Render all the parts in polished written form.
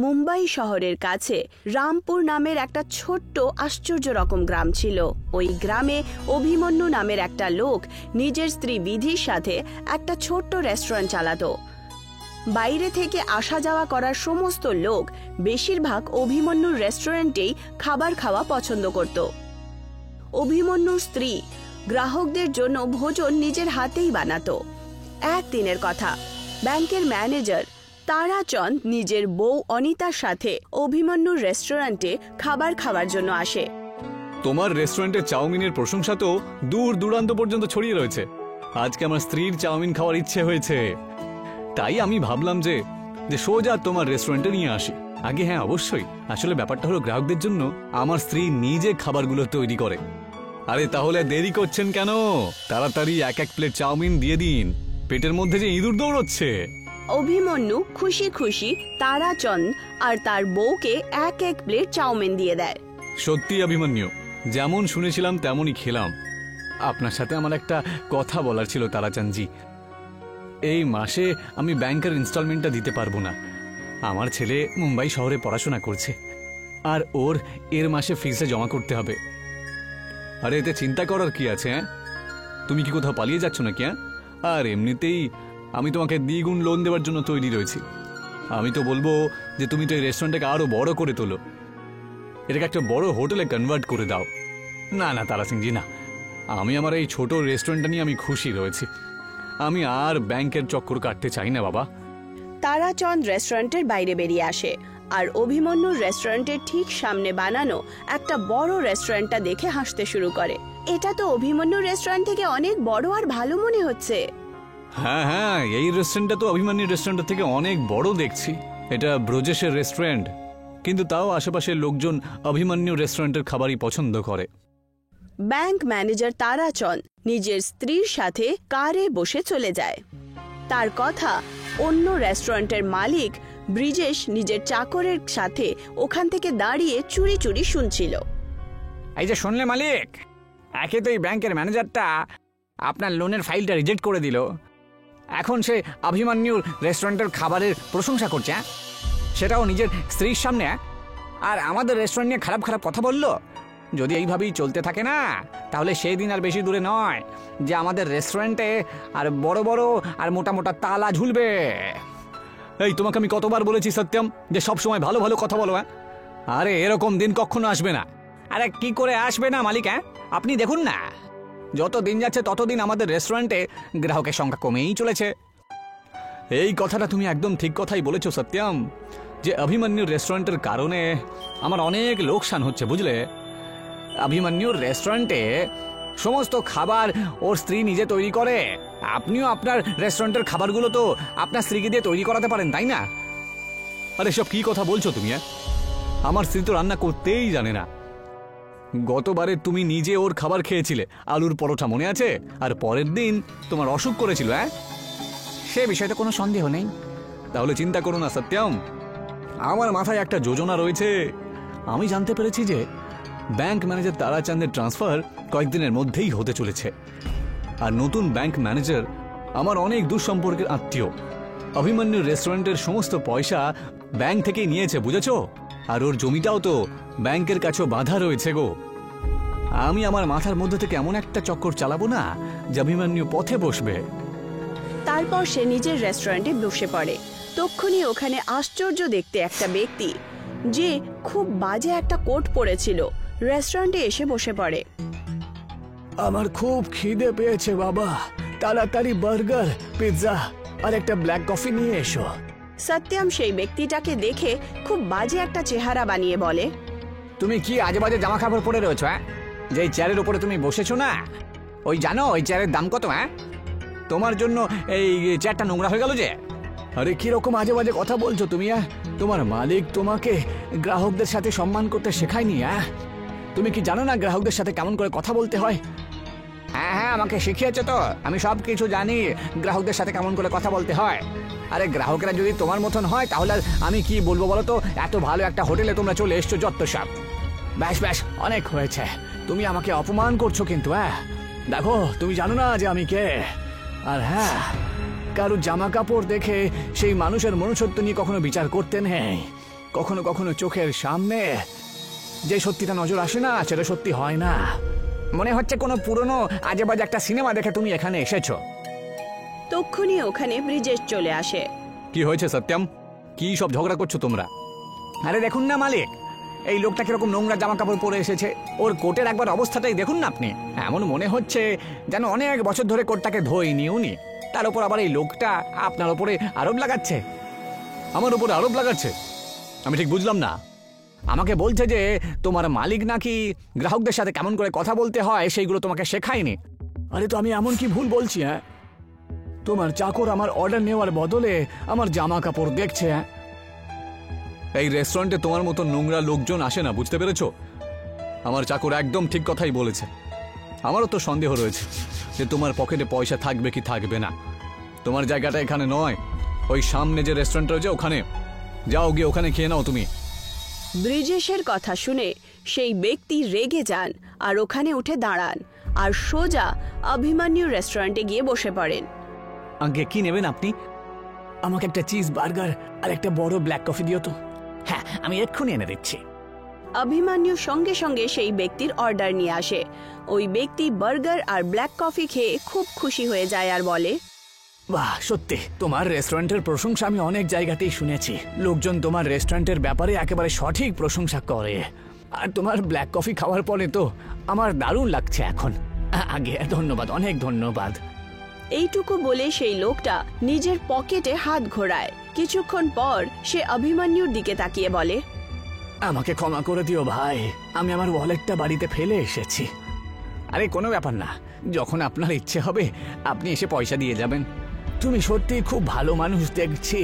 মুম্বাই শহরের কাছে রামপুর নামের একটা ছোট্ট আশ্চর্য রকম গ্রাম ছিল। ওই গ্রামে অভিমন্যু নামের একটা লোক নিজের স্ত্রী বিধির সাথে একটা ছোট্ট রেস্টুরেন্ট চালাতো। বাইরে থেকে আসা যাওয়া করার সমস্ত লোক বেশিরভাগ অভিমন্যুর রেস্টুরেন্টেই খাবার খাওয়া পছন্দ করত। অভিমন্যুর স্ত্রী গ্রাহকদের জন্য ভোজন নিজের হাতেই বানাতো। একদিনের কথা, ব্যাংকের ম্যানেজার তারাচন্দ নিজের বউ অনিতার সাথে অভিমন্যুর রেস্টুরেন্টে খাবার খাওয়ার জন্য আসে। তোমার রেস্টুরেন্টের চাউমিনের প্রশংসা তো দূর দূরান্ত পর্যন্ত ছড়িয়ে রয়েছে। আজকে আমার স্ত্রীর চাউমিন খাওয়ার ইচ্ছে হয়েছে, তাই আমি ভাবলাম যে সোজা তোমার রেস্টুরেন্টে নিয়ে আসি। আগে হ্যাঁ অবশ্যই, আসলে ব্যাপারটা হলো গ্রাহকদের জন্য আমার স্ত্রী নিজে খাবারগুলো তৈরি করে। আরে তাহলে দেরি করছেন কেন? তাড়াতাড়ি এক এক প্লেট চাউমিন দিয়ে দিন, পেটের মধ্যে যে ইঁদুর দৌড়চ্ছে। অভিমন্যু খুশি খুশি তারাচন্দ আর তার বউকে এক এক প্লেট চাউমিন দিয়ে দেয়। সত্যি অভিমন্যু, যেমন শুনেছিলাম তেমনই খেলাম। আপনার সাথে আমার একটা কথা বলার ছিল তারাচন্দজি। এই মাসে আমি ব্যাংকের ইনস্টলমেন্টটা দিতে পারবো না। আমার ছেলে মুম্বাই শহরে পড়াশোনা করছে, আর ওর এর মাসে ফিসে জমা করতে হবে। আরে এতে চিন্তা করার কি আছে? হ্যাঁ, তুমি কি কোথাও পালিয়ে যাচ্ছ নাকি? হ্যাঁ, আর এমনিতেই আমি তোমাকে দ্বিগুণ লোন দেওয়ার জন্য তৈরি রয়েছি। আমি তো বলবো যে তুমি তো এই রেস্টুরেন্টটাকে আরো বড় করে তোলো, এটাকে একটা বড় হোটেলে কনভার্ট করে দাও। না না তারা সিংজি, না, আমি আমার এই ছোট রেস্টুরেন্টটা নিয়ে আমি খুশি রয়েছি। আমি আর ব্যাংকের চক্কর কাটতে চাই না বাবা। তারাচন্দ রেস্টুরেন্টের বাইরে বেরিয়ে আসে আর অভিমন্যুর রেস্টুরেন্টের ঠিক সামনে বানানো একটা বড় রেস্টুরেন্টটা দেখে হাসতে শুরু করে। এটা তো অভিমন্যুর রেস্টুরেন্ট থেকে অনেক বড় আর ভালো মনে হচ্ছে। হ্যাঁ হ্যাঁ, এই রেস্টুরেন্টটা তো অভিমন্যুর রেস্টুরেন্টের থেকে অনেক বড় দেখছি। এটা ব্রজেশের রেস্টুরেন্ট, কিন্তু তাও আশেপাশের লোকজন অভিমন্যুর রেস্টুরেন্টের খাবারই পছন্দ করে। ব্যাংক ম্যানেজার তারাচন্দ নিজের স্ত্রীর সাথে কারে বসে চলে যায়। তার কথা অন্য রেস্টুরেন্টের মালিক ব্রিজেশ নিজের চাকরের সাথে ওখান থেকে দাঁড়িয়ে চুরি চুরি শুনছিল। এই যে শুনলে মালিক, একে তো এই ব্যাংকের ম্যানেজারটা আপনার লোনের ফাইলটা রিজেক্ট করে দিল, এখন সে অভিমন্যুর রেস্টুরেন্টের খাবারের প্রশংসা করছে, সেটাও নিজের স্ত্রীর সামনে। আর আমাদের রেস্টুরেন্ট নিয়ে খারাপ খারাপ কথা বললো। যদি এইভাবেই চলতে থাকে না, তাহলে সেই দিন আর বেশি দূরে নয় যে আমাদের রেস্টুরেন্টে আর বড় বড় আর মোটা মোটা তালা ঝুলবে। এই তোমাকে আমি কতবার বলেছি সত্যম যে সব সময় ভালো ভালো কথা বলো? হ্যাঁ, আরে এরকম দিন কখনো আসবে না। আরে কি করে আসবে না মালিক? হ্যাঁ, আপনি দেখুন না, যত দিন যাচ্ছে ততদিন আমাদের রেস্টুরেন্টে গ্রাহকের সংখ্যা কমেই চলেছে। এই কথাটা তুমি একদম ঠিক কথাই বলেছো সত্যম, যে অভিমন্যুর রেস্টুরেন্টের কারণে আমার অনেক লোকসান হচ্ছে, বুঝলে? অভিমন্যুর রেস্টুরেন্টে সমস্ত খাবার ওর স্ত্রী নিজে তৈরি করে। আপনিও আপনার রেস্টুরেন্টের খাবারগুলো তো আপনার স্ত্রীকে দিয়ে তৈরি করাতে পারেন, তাই না? আরে সব কি কথা বলছো তুমি? আমার স্ত্রী তো রান্না করতেই জানে না। গতবারে তুমি নিজে ওর খাবার খেয়েছিলে, আলুর পরোটা মনে আছে? আর পরের দিন তোমার অসুখ করেছিল। হ্যাঁ, সে বিষয়টা কোনো সন্দেহ নেই। তাহলে চিন্তা করো না সত্যম, আমার মাথায় একটা যোজনা রয়েছে। আমি জানতে পেরেছি যে ব্যাংক ম্যানেজার তারাচন্দের ট্রান্সফার কয়েকদিনের মধ্যেই হতে চলেছে। আর নতুন ব্যাংক ম্যানেজার আমার অনেক দূর সম্পর্কের আত্মীয়। অভিমন্যুর রেস্টুরেন্টের সমস্ত পয়সা ব্যাংক থেকেই নিয়েছে, বুঝেছো? আর ওর জমিটাও তো ব্যাংকের কাছেও বাঁধা রয়েছে গো। আমি আমার মাথার মধ্যে থেকে এমন একটা চক্কর চালাবো না যে অভিমন্যু পথে বসবে। তারপর সে নিজের রেস্টুরেন্টে বসে পড়ে। তক্ষুনি ওখানে আশ্চর্য দেখতে একটা ব্যক্তি, যে খুব বাজে একটা কোট পরেছিল, রেস্টুরেন্টে এসে বসে পড়ে। আমার খুব খিদে পেয়েছে বাবা, তাড়াতাড়ি বার্গার, পিৎজা আর একটা ব্ল্যাক কফি নিয়ে এসো। সত্যম সেই ব্যক্তিটাকে দেখে খুব বাজে একটা চেহারা বানিয়ে বলে, তুমি কি আজে বাজে জামা কাপড় পরে রয়েছো? হ্যাঁ, যে চেয়ারের উপরে তুমি বসেছো না, ওই জানো ওই চেয়ারের দাম কত? হ্যাঁ, তোমার জন্য এই চেয়ারটা নোংরা হয়ে গেল যে। আরে কিরকম আজে বাজে কথা বলছো তুমি? তোমার মালিক তোমাকে গ্রাহকদের সাথে সম্মান করতে শেখায়নি? তুমি কি জানো না গ্রাহকদের সাথে কেমন করে কথা বলতে হয়? হ্যাঁ হ্যাঁ, আমাকে শিখিয়েছে তো, আমি সব কিছু জানি গ্রাহকদের সাথে কেমন করে কথা বলতে হয়। আরে গ্রাহকেরা যদি তোমার মতন হয় তাহলে আমি কি বলবো বলো তো? এত ভালো একটা হোটেলে তোমরা চলে এসছো যত সব। ব্যাস ব্যাস, অনেক হয়েছে, তুমি আমাকে অপমান করছো কিন্তু। দেখো, তুমি জানো না যে আমি কে। আর হ্যাঁ, কারোর জামা কাপড় দেখে সেই মানুষের মনুষ্যত্ব নিয়ে কখনো বিচার করতে নেই। কখনো কখনো চোখের সামনে যে সত্যিটা নজর আসে না সেটা সত্যি হয় না। মনে হচ্ছে কোনো পুরনো আজে বাজে একটা সিনেমা দেখে তুমি এখানে এসেছো। তক্ষুনি ওখানে ব্রিজেশ চলে আসে। কি হয়েছে সত্যম? কি সব ঝগড়া করছো তোমরা? আরে দেখুন না মালিক, এই লোকটা কিরকম নোংরা জামা কাপড় পরে এসেছে। ওর কোটের একবার অবস্থাটাই দেখুন না আপনি। এমন মনে হচ্ছে যেন অনেক বছর ধরে কোটটাকে ধোয়নি উনি। তার উপর আবার এই লোকটা আপনার উপরে আরোপ লাগাচ্ছে। আমার উপরে আরোপ লাগাচ্ছে? আমি ঠিক বুঝলাম না। আমাকে বলছে যে তোমার মালিক নাকি গ্রাহকদের সাথে কেমন করে কথা বলতে হয় সেইগুলো তোমাকে শেখায়নি। আরে তো আমি এমন কি ভুল বলছি? হ্যাঁ, তোমার চাকর আমার অর্ডার নেওয়ার বদলে আমার জামা কাপড় দেখছে। হ্যাঁ, এই রেস্টুরেন্টে তোমার মতো নোংরা লোকজন আসে না, বুঝতে পেরেছো? আমার চাকর একদম ঠিক কথাই বলেছে। আমারও তো সন্দেহ রয়েছে যে তোমার পকেটে পয়সা থাকবে কি থাকবে না। তোমার জায়গাটা এখানে নয়, ওই সামনে যে রেস্টুরেন্ট রয়েছে ওখানে যাও, গিয়ে ওখানে খেয়ে নাও তুমি। ব্রিজেশের কথা শুনে সেই ব্যক্তি রেগে যান আর ওখানে উঠে দাঁড়ান আর সোজা অভিমন্যু রেস্টুরেন্টে গিয়ে বসে পড়েন। আগে কি নেবেন আপনি? আমাকে একটা চিজ বার্গার আর একটা বড় ব্ল্যাক কফি দিও তো। হ্যাঁ, আমি এক্ষুনি এনে দিচ্ছি। অভিমন্যু সঙ্গে সঙ্গে সেই ব্যক্তির অর্ডার নিয়ে আসে। ওই ব্যক্তি বার্গার আর ব্ল্যাক কফি খেয়ে খুব খুশি হয়ে যায় আর বলে, বাহ, সত্যি তোমার রেস্টুরেন্টের প্রশংসা আমি অনেক জায়গাতেই শুনেছি। লোকজন তোমার রেস্টুরেন্টের ব্যাপারে একেবারে সঠিক প্রশংসা করে। আর তোমার ব্ল্যাক কফি খাওয়ার পরে তো আমার দারুণ লাগছে এখন। আগে ধন্যবাদ, অনেক ধন্যবাদ। এইটুকু বলে সেই লোকটা নিজের পকেটে হাত ঘোরায়। কিছুক্ষণ পর সে অভিমন্যুর দিকে তাকিয়ে বলে, আমাকে ক্ষমা করে দিও ভাই, আমি আমার ওয়ালেটটা বাড়িতে ফেলে এসেছি। আরে কোনো ব্যাপার না, যখন আপনার ইচ্ছে হবে আপনি এসে পয়সা দিয়ে যাবেন। তুমি সত্যি খুব ভালো মানুষ দেখছি।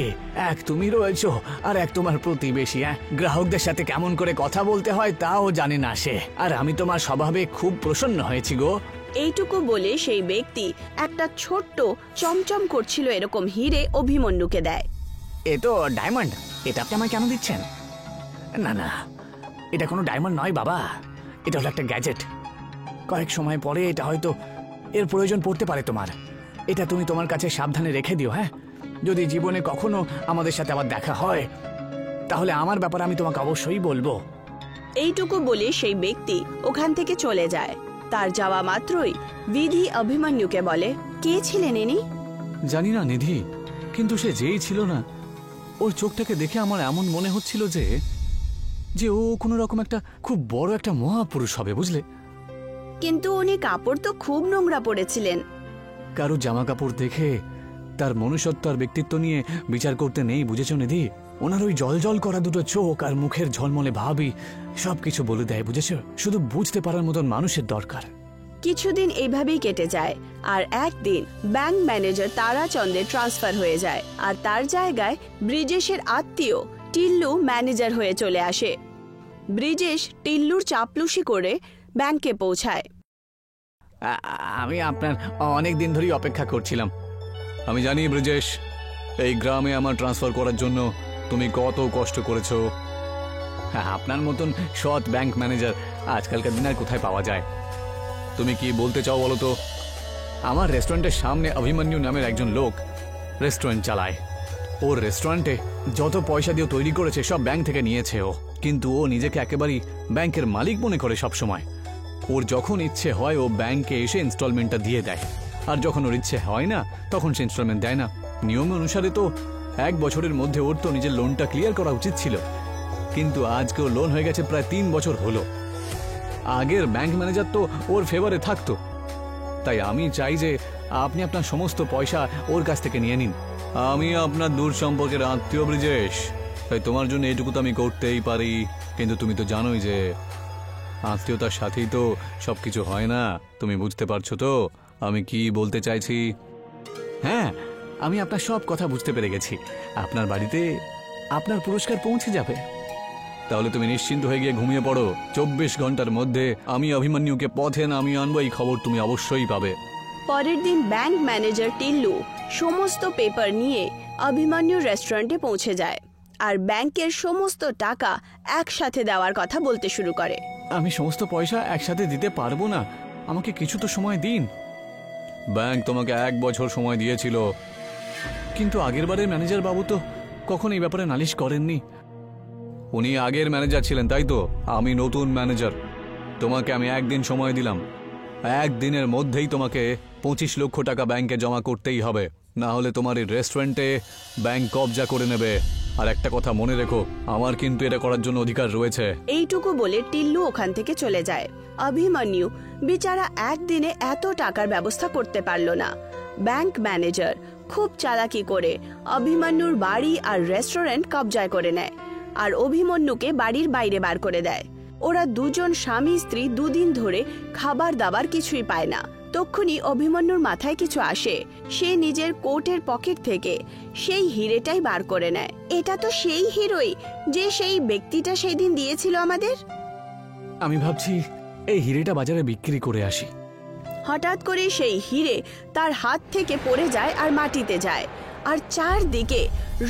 এক তুমি রয়েছো আর এক তোমার প্রতিবেশী। গ্রাহকদের সাথে কেমন করে কথা বলতে হয় তাও জানে না সে। আর আমি তোমার স্বভাবে খুব প্রসন্ন হয়েছি গো। এইটুকু বলে সেই ব্যক্তি একটা ছোট্ট চমচম করছিল এরকম হিরে অভিমন্যুকে দেয়। এ তো ডায়মন্ড, এটা আপনি আমায় কেন দিচ্ছেন? না না, এটা কোনো ডায়মন্ড নয় বাবা, এটা হলো একটা গ্যাজেট। কয়েক সময় পরে এটা হয়তো এর প্রয়োজন পড়তে পারে তোমার। এটা তুমি তোমার কাছে সাবধানে রেখে দিও। হ্যাঁ, যদি জীবনে কখনো আমাদের সাথে আবার দেখা হয় তাহলে আমার ব্যাপারে আমি তোমাকে অবশ্যই বলবো। এইটুকু বলে সেই ব্যক্তি ওখান থেকে চলে যায়। তার যাওয়া মাত্রই বিধি অভিমন্যুকে বলে, কে ছিলেন ইনি? জানি না নিধি, কিন্তু সে যেই ছিল না, ওর চোখটাকে দেখে আমার এমন মনে হচ্ছিল যে ও কোনো রকম একটা খুব বড় একটা মহাপুরুষ হবে, বুঝলে? কিন্তু উনি কাপড় তো খুব নোংরা পরেছিলেন। কারো জামা কাপড় দেখে তার মনুষ্যত্ব আর ব্যক্তিত্ব নিয়ে বিচার করতে নেই, বুঝেছো নিধি? ওনার ওই জল জল করা দুটো চোখ আর মুখের ঝলমলে ভাবই সবকিছু বলে দেয়, বুঝেছো? শুধু বুঝতে পারার মতন মানুষের দরকার। কিছুদিন এইভাবেই কেটে যায় আর একদিন ব্যাংক ম্যানেজার তারাচন্দের ট্রান্সফার হয়ে যায় আর তার জায়গায় ব্রিজেশের আত্মীয় টিল্লু ম্যানেজার হয়ে চলে আসে। ব্রিজেশ টিল্লুর চাপলুসি করে ব্যাংকে পৌঁছায়। আমি আপনার অনেক দিন ধরেই অপেক্ষা করছিলাম। আমি জানি ব্রিজেশ, এই গ্রামে আমার ট্রান্সফার করার জন্য তুমি কত কষ্ট করেছো। আপনার মতন সৎ ব্যাংক ম্যানেজার আজকালকার দিনে আর কোথায় পাওয়া যায়? তুমি কি বলতে চাও বলো তো? আমার রেস্টুরেন্টের সামনে অভিমন্যু নামের একজন লোক রেস্টুরেন্ট চালায়। ওর রেস্টুরেন্টে যত পয়সা দিয়ে তৈরি করেছে সব ব্যাংক থেকে নিয়েছে ও, কিন্তু ও নিজেকে একেবারেই ব্যাংকের মালিক মনে করে সব সময়। ওর যখন ইচ্ছে হয় ও ব্যাংকে এসে ইনস্টলমেন্টটা দিয়ে দেয়, আর যখন ওর ইচ্ছে হয় না তখন সে ইনস্টলমেন্ট দেয় না। নিয়ম অনুসারে তো 1 বছরের মধ্যে ওর তো নিজের লোনটা ক্লিয়ার করা উচিত ছিল, কিন্তু আজকে ওর লোন হয়ে গেছে প্রায় 3 বছর হলো। আগের ব্যাংক ম্যানেজার তো ওর ফেভারে থাকতো। তাই আমি চাই যে আপনি আপনার সমস্ত পয়সা ওর কাছ থেকে নিয়ে নিন। আমি আপনার দূর সম্পর্কের আত্মীয় ব্রিজেশ, তাই তোমার জন্য এটুকু তো আমি করতেই পারি। কিন্তু তুমি তো জানোই যে আত্মীয়তার সাথেই তো সবকিছু হয় না। তুমি বুঝতে পারছো তো আমি কি বলতে চাইছি? হ্যাঁ, আমি আপনার সব কথা বুঝতে পেরে গেছি। আপনার বাড়িতে আপনার পুরস্কার পৌঁছে যাবে। তাহলে তুমি নিশ্চিন্ত হয়ে গিয়ে ঘুমিয়ে পড়ো। 24 ঘন্টার মধ্যে আমি অভিমন্যুকে পথে নামিয়ে আনবো, এই খবর তুমি অবশ্যই পাবে। পরের দিন ব্যাংক ম্যানেজার টিল্লু সমস্ত পেপার নিয়ে অভিমন্যু রেস্টুরেন্টে পৌঁছে যায় আর ব্যাংকের সমস্ত টাকা একসাথে দেওয়ার কথা বলতে শুরু করে। আমি সমস্ত পয়সা একসাথে দিতে পারবো না, আমাকে কিছু তো সময় দিন। ব্যাংক তোমাকে 1 বছর সময় দিয়েছিল, কিন্তু আগের বারের ম্যানেজার বাবু তো কখন এই ব্যাপারে নালিশ করেননি। উনি আগের ম্যানেজার ছিলেন, তাই তো? আমি নতুন ম্যানেজার। তোমাকে আমি একদিন সময় দিলাম। একদিনের মধ্যেই তোমাকে 25 লক্ষ টাকা ব্যাংকে জমা করতেই হবে, না হলে তোমার এই রেস্টুরেন্টে ব্যাংক কবজা করে নেবে। আর একটা কথা মনে রেখো, আমার কিন্তু এটা করার জন্য অধিকার রয়েছে। এইটুকু বলে টিল্লু ওখান থেকে চলে যায়। অভিমন্যু বেচারা একদিনে এত টাকার ব্যবস্থা করতে পারল না। ব্যাংক ম্যানেজার খুব চালাকি করে অভিমন্যুর বাড়ি আর রেস্টুরেন্ট কবজায় করে নেয় আর অভিমন্যুকে বাড়ির বাইরে বার করে দেয়। ওরা দুজন স্বামী স্ত্রী দুদিন ধরে খাবার দাবার কিছুই পায় না। তখনই অভিমন্যুর মাথায় কিছু আসে। সে নিজের কোটের পকেট থেকে সেই হিরেটাই বার করে নেয়। এটা তো সেই হিরোই যে সেই ব্যক্তিটা সেই দিন দিয়েছিল আমাদের। আমি ভাবছি এই হিরেটা বাজারে বিক্রি করে আসি। হঠাৎ করে সেই হিরে তার হাত থেকে পড়ে যায় আর মাটিতে যায়, আর চারদিকে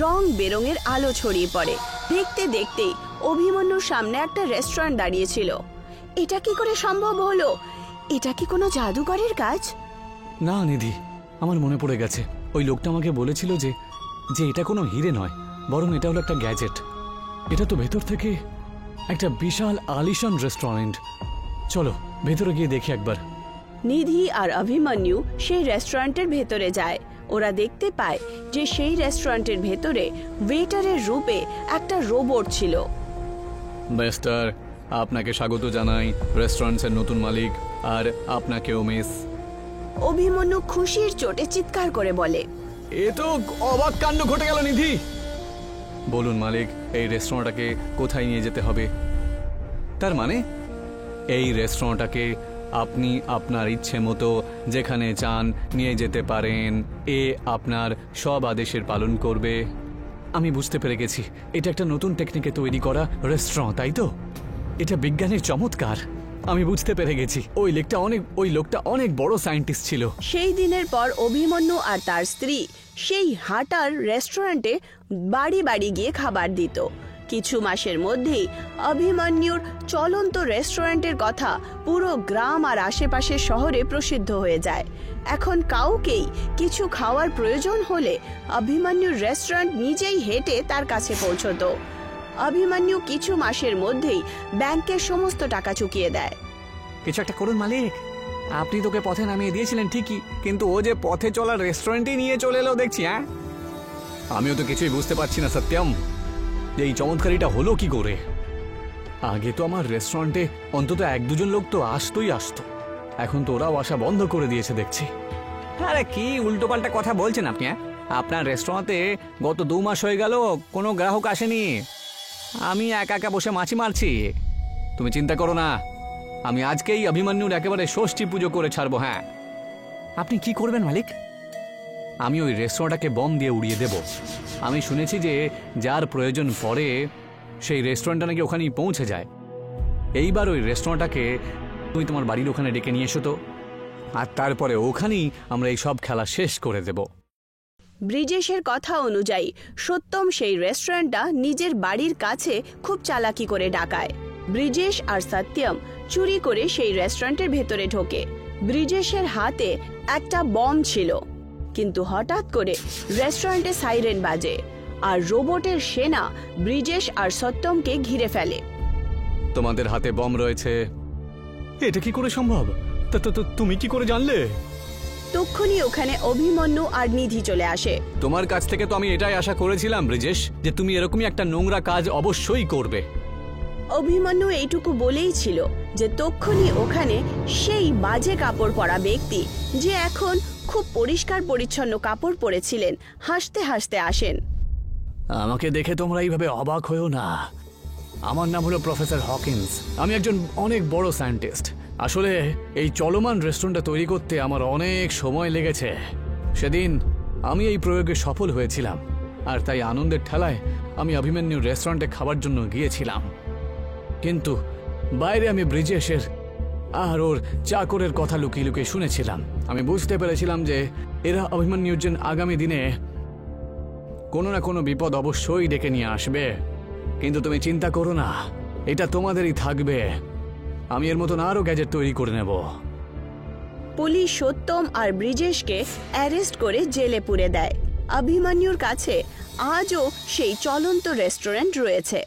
রং বেরঙের আলো ছড়িয়ে পড়ে। দেখতে দেখতেই অভিমন্যুর সামনে একটা রেস্টুরেন্ট দাঁড়িয়েছিল। এটা কি করে সম্ভব হলো? এটা কি কোনো জাদুকরের কাজ? না নিধি, আমার মনে পড়ে গেছে। ওই লোকটা আমাকে বলেছিল যে যে এটা কোনো হিরে নয়, বরং এটা হলো একটা গ্যাজেট। এটা তো ভেতর থেকে একটা বিশাল আলিশান রেস্টুরেন্ট। চলো ভেতরে গিয়ে দেখি একবার। নিধি আর অভিমন্যু সেই রেস্টুরেন্টের ভেতরে যায়। ওরা দেখতে পায় যে সেই রেস্টুরেন্টের ভেতরে ওয়েটারের রূপে একটা রোবট ছিল। মিস্টার, আপনাকে স্বাগত জানাই রেস্টুরেন্টের নতুন মালিক, আর আপনাকেও মিস। অভিমন্যু খুশির চোটে চিৎকার করে বলে, এ তো অবাক কাণ্ড ঘটে গেল নিধি। বলুন মালিক, এই রেস্টুরেন্টটাকে কোথায় নিয়ে যেতে হবে? তার মানে এই রেস্টুরেন্টটাকে আপনি আপনার ইচ্ছে মতো যেখানে চান নিয়ে যেতে পারেন। এ আপনার সব আদেশের পালন করবে। আমি বুঝতে পেরে গেছি, এটা একটা নতুন টেকনিকে তৈরি করা রেস্টুরেন্ট, তাই তো? এটা বিজ্ঞানের চমৎকার। আমি বুঝতে পেরে গেছি, ওই লোকটা অনেক বড় সায়েন্টিস্ট ছিল। সেই দিনের পর অভিমন্যু আর তার স্ত্রী সেই হাটার রেস্টুরেন্টে বাড়ি বাড়ি গিয়ে খাবার দিত। কিছু মাসের মধ্যেই অভিমন্যুর চলন্ত রেস্টুরেন্টের কথা পুরো গ্রাম আর আশেপাশের শহরে প্রসিদ্ধ হয়ে যায়। এখন কাউকেই কিছু খাওয়ার প্রয়োজন হলে অভিমন্যুর রেস্টুরেন্ট নিজেই হেঁটে তার কাছে পৌঁছতো। অভিমন্যু কিছু মাসের মধ্যেই ব্যাংকের সমস্ত টাকা চুকিয়ে দেয়। কিছু একটা করুন মালিক। আপনি তোকে পথে নামিয়ে দিয়েছিলেন ঠিকই, কিন্তু ও যে পথে চলার রেস্টুরেন্টেই নিয়ে চলে এলো দেখছি। হ্যাঁ, আমিও তো কিছুই বুঝতে পারছি না সত্যম, যে এই চমৎকারিটা হলো কি করে। আগে তো আমার রেস্টুরেন্টে অন্তত 1-2 জন লোক তো আসতোই আসতো, এখন তো ওরাও আসা বন্ধ করে দিয়েছে দেখছি। আরে কি উল্টোপাল্টা কথা বলছেন আপনি? হ্যাঁ, আপনার রেস্টুরেন্টে গত 2 মাস হয়ে গেল কোনো গ্রাহক আসেনি। আমি একা একা বসে মাছি মারছি। তুমি চিন্তা করো না, আমি আজকেই অভিমন্যুর একেবারে ষষ্ঠী পুজো করে ছাড়বো। হ্যাঁ। আপনি কি করবেন মালিক? আমি ওই রেস্টুরেন্টটাকে বম দিয়ে উড়িয়ে দেব। আমি শুনেছি যে যার প্রয়োজন পড়ে সেই রেস্টুরেন্টটা নাকি ওখানেই পৌঁছে যায়। এইবার ওই রেস্টুরেন্টটাকে তুমি তোমার বাড়ির ওখানে ডেকে নিয়ে এসো তো, আর তারপরে ওখানেই আমরা এই সব খেলা শেষ করে দেব। ব্রিজেশের কথা অনুযায়ী সত্যম সেই রেস্টুরেন্টটা নিজের বাড়ির কাছে খুব চালাকি করে ডাকায়। ব্রিজেশ আর সত্যম চুরি করে সেই রেস্টুরেন্টের ভেতরে ঢোকে। ব্রিজেশের হাতে একটা বম ছিল, কিন্তু হঠাৎ করে রেস্টুরেন্টে সাইরেন বাজে আর রোবটের সেনা ব্রিজেশ আর সত্যমকে ঘিরে ফেলে। তোমাদের হাতে বম রয়েছে, এটা কি করে সম্ভব? তুমি কি করে জানলে? তক্ষুনি ওখানে অভিমন্যু আর নিধি চলে আসে। তোমার কাছ থেকে তো আমি এটাই আশা করেছিলাম ব্রিজেশ, যে তুমি এরকমই একটা নোংরা কাজ অবশ্যই করবে। অভিমন্যু এইটুকু বলেই ছিল যে তক্ষুনি ওখানে সেই বাজে কাপড় পরা ব্যক্তি, যে এখন খুব পরিষ্কার পরিচ্ছন্ন কাপড় পরেছিলেন, হাসতে হাসতে আসেন। আমাকে দেখে তোমরা এইভাবে অবাক হয়েও না। আমার নাম হলো প্রফেসর হকিন্স। আমি একজন অনেক বড় সায়েন্টিস্ট। আসলে এই চলমান রেস্টুরেন্টটা তৈরি করতে আমার অনেক সময় লেগেছে। সেদিন আমি এই প্রয়োগে সফল হয়েছিলাম, আর তাই আনন্দের ঠেলায় আমি অভিমন্যুর রেস্টুরেন্টে খাবার জন্য গিয়েছিলাম। কিন্তু বাইরে আমি ব্রিজেশের আর ওর চাকরের কথা লুকিয়ে লুকিয়ে শুনেছিলাম। আমি বুঝতে পেরেছিলাম যে এরা অভিমন্যুর জন্য আগামী দিনে কোনো না কোনো বিপদ অবশ্যই ডেকে নিয়ে আসবে। কিন্তু তুমি চিন্তা করো না, এটা তোমাদেরই থাকবে। আমি এর মতন আরো গ্যাজেট তৈরি করে নেব। পুলিশ সত্যম আর ব্রিজেশকে অ্যারেস্ট করে জেলে পুরে দেয়। অভিমন্যুর কাছে আজও সেই চলন্ত রেস্টুরেন্ট রয়েছে।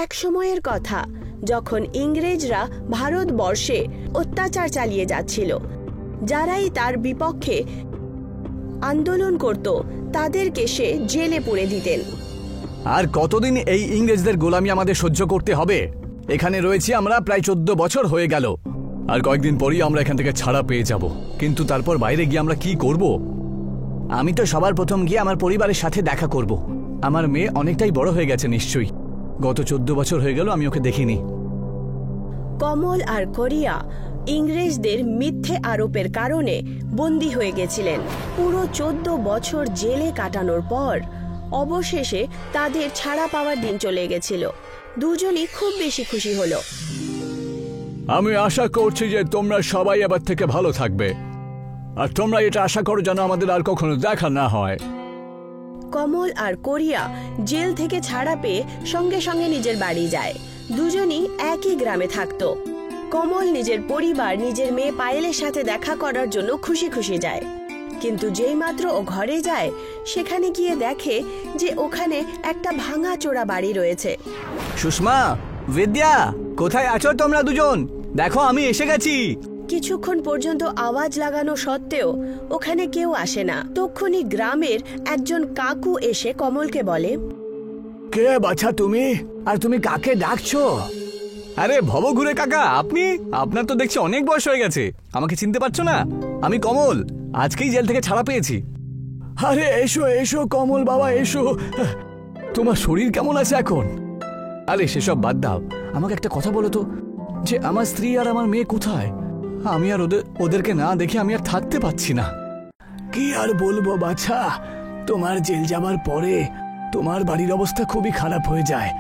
এক সময়ের কথা, যখন ইংরেজরা ভারতবর্ষে অত্যাচার চালিয়ে যাচ্ছিল। যারাই তার বিপক্ষে আন্দোলন করত তাদেরকে সে জেলে পুরে দিতেন। আর কতদিন এই ইংরেজদের গোলামি আমাদের সহ্য করতে হবে? এখানে রয়েছি আমরা প্রায় 14 বছর হয়ে গেল। আর কয়েকদিন পরেই আমরা এখান থেকে ছাড়া পেয়ে যাব, কিন্তু তারপর বাইরে গিয়ে আমরা কি করব? আমি তো সবার প্রথম গিয়ে আমার পরিবারের সাথে দেখা করব। আমার মেয়ে অনেকটাই বড় হয়ে গেছে নিশ্চয়ই। গত 14 বছর হয়ে গেল আমি ওকে দেখিনি। কমল আর কোরিয়া ইংরেজদের মিথ্যে আরোপের কারণে বন্দী হয়ে গেছিলেন। পুরো 14 বছর জেলে কাটানোর পর অবশেষে তাদের ছাড়া পাওয়ার দিন চলে গেছিল। দুজনই খুব বেশি খুশি হলো। আমি আশা করছি যে তোমরা সবাই এবার থেকে ভালো থাকবে, আর তোমরা এটা আশা করো যেন আমাদের আর কখনো দেখা না হয়। কমল আর কোরিয়া জেল থেকে ছাড়া পেয়ে সঙ্গে সঙ্গে নিজের বাড়ি যায়। দুজনই একই গ্রামে থাকতো। কমল নিজের পরিবার, নিজের মেয়ে পায়েলের সাথে দেখা করার জন্য খুশি খুশি যায়, কিন্তু যেই মাত্র ও ঘরে যায় সেখানে গিয়ে দেখে যে ওখানে একটা ভাঙাচোরা বাড়ি রয়েছে। সুষমা, বিদ্যা, কোথায় আছো তোমরা দুজন? দেখো আমি এসে গেছি। কিছুক্ষণ পর্যন্ত আওয়াজ লাগানো সত্ত্বেও ওখানে কেউ আসে না। তক্ষুনি গ্রামের একজন কাকু এসে কমলকে বলে, কে বাছা তুমি? আর তুমি কাকে ডাকছো? আরে ভবঘুরে কাকা, আপনি? আপনার তো দেখছি অনেক বয়স হয়ে গেছে, আমাকে চিনতে পারছো না? আমি কমল, আজকেই জেল থেকে ছাড়া পেয়েছি। আরে এসো এসো কমল বাবা, এসো। তোমার শরীর কেমন আছে এখন? আরে সেসব বাদ দাও, আমাকে একটা কথা বলো তো, যে আমার স্ত্রী আর আমার মেয়ে কোথায়? আমি আর ওদেরকে না দেখে আমি আর থাকতে পারছি না। কি আর বলবো বাছা, তোমার জেল যাবার পরে তোমার বাড়ির অবস্থা খুবই খারাপ হয়ে যায়।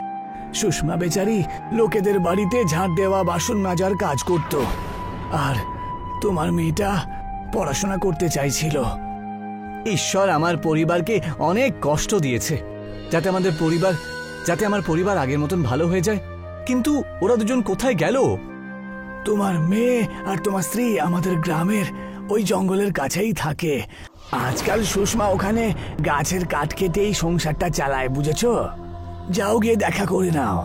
সুষমা বেচারি লোকেদের বাড়িতে ঝাড় দেওয়া, বাসন মাজার কাজ করত, আর তোমার মেয়েটা পড়াশোনা করতে চাইছিল। ঈশ্বর আমার পরিবারকে অনেক কষ্ট দিয়েছে যাতে আমার পরিবার আগের মতন ভালো হয়ে যায়, কিন্তু ওরা দুজন কোথায় গেল? তোমার মেয়ে আর তোমার স্ত্রী আমাদের গ্রামের ওই জঙ্গলের কাছেই থাকে। আজকাল সুষমা ওখানে গাছের কাঠ কেটেই সংসারটা চালায়, বুঝেছো? যাও গিয়ে দেখা করে নাও।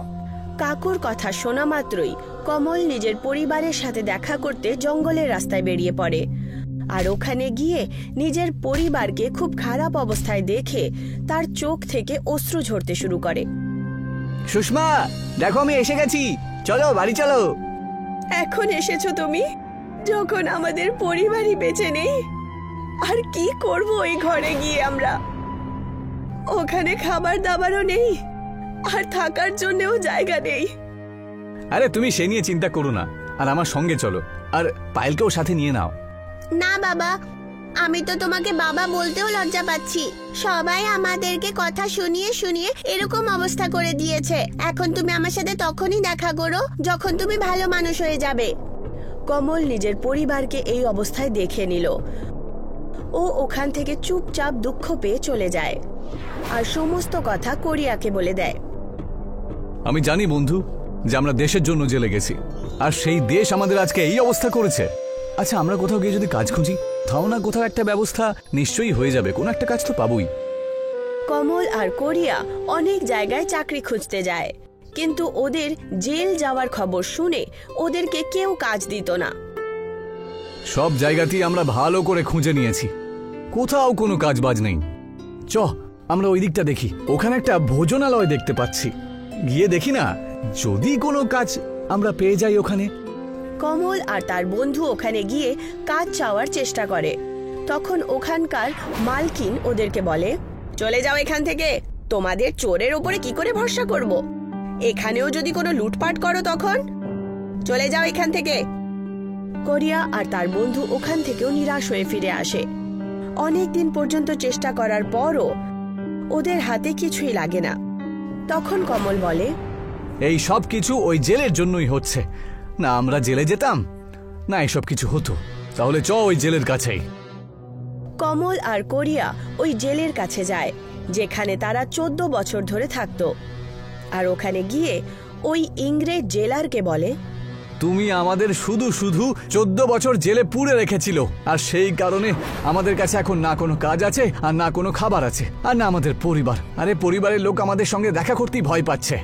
কাকুর কথা শোনা মাত্রই কমল নিজের পরিবারের সাথে দেখা করতে জঙ্গলের রাস্তায় বেরিয়ে পড়ে। আর ওখানে গিয়ে নিজের পরিবারকে খুব খারাপ অবস্থায় দেখে তার চোখ থেকে অশ্রু ঝরতে শুরু করে। সুষমা, দেখো আমি এসে গেছি, চলো বাড়ি চলো। এখন এসেছো তুমি, যখন আমাদের পরিবারই বেঁচে নেই? আর কি করব এই ঘরে গিয়ে আমরা? ওখানে খাবার দাবারও নেই, আর থাকার জন্যও জায়গা নেই। আরে তুমি সে নিয়ে চিন্তা করো না, আর আমার সঙ্গে চলো, আর পায়েলকেও সাথে নিয়ে নাও। না বাবা, আমি তো তোমাকে বাবা বলতেও লজ্জা পাচ্ছি। সবাই আমাদেরকে কথা শুনিয়ে শুনিয়ে এরকম অবস্থা করে দিয়েছে। এখন তুমি আমার সাথে তখনই দেখা করো যখন তুমি ভালো মানুষ হয়ে যাবে। কমল নিজের পরিবারকে এই অবস্থায় দেখে নিল। ও ওখান থেকে চুপচাপ দুঃখ পেয়ে চলে যায়, আর সমস্ত কথা কোরিয়াকে বলে দেয়। আমি জানি বন্ধু যে আমরা দেশের জন্য জেলে গেছি, আর সেই দেশ আমাদের আজকে এই অবস্থা করেছে। আচ্ছা, আমরা কোথাও গিয়ে যদি কাজ খুঁজি, তাও না কোথাও একটা ব্যবস্থা নিশ্চয়ই হয়ে যাবে, কোনো একটা কাজ তো পাবোই। কমল আর কোরিয়া অনেক জায়গায় চাকরি খুঁজতে যায়, কিন্তু ওদের জেল যাওয়ার খবর শুনে ওদেরকে কেউ কাজ দিত না। সব জায়গাতেই আমরা ভালো করে খুঁজে নিয়েছি, কোথাও কোনো কাজ বাজ নেই। চ, আমরা ওই দিকটা দেখি, ওখানে একটা ভোজনালয় দেখতে পাচ্ছি, গিয়ে দেখি না যদি কোনো কাজ আমরা পেয়ে যাই ওখানে। কমল আর তার বন্ধু ওখানে গিয়ে কাজ চাওয়ার চেষ্টা করে। তখন ওখানকার মালকিন ওদেরকে বলে, চলে যাও এখান থেকে, তোমাদের চোরের উপরে কি করে ভরসা করব? এখানেও যদি কোনো লুটপাট করো তখন চলে যাও এখান থেকে। কোরিয়া আর তার বন্ধু ওখান থেকেও নিরাশ হয়ে ফিরে আসে। অনেক দিন পর্যন্ত চেষ্টা করার পরও ওদের হাতে কিছুই লাগে না। তখন কমল বলে, এই সব কিছু ওই জেলের জন্যই হচ্ছে, না আমরা জেলে যেতাম না এসব কিছু হতো। তাহলে চ ওই জেলের কাছেই। কমল আর কোরিয়া ওই জেলের কাছে যায়, যেখানে তারা 14 বছর ধরে থাকতো। আর ওখানে গিয়ে ওই ইংরেজ জেলারকে বলে, তুমি আমাদের শুধু 14 বছর জেলে পুরে রেখেছিল, আর সেই কারণে আমাদের কাছে এখন না কোনো কাজ আছে, আর না কোনো খাবার আছে, আর না আমাদের পরিবার। আরে পরিবারের লোক আমাদের সঙ্গে দেখা করতেই ভয় পাচ্ছে।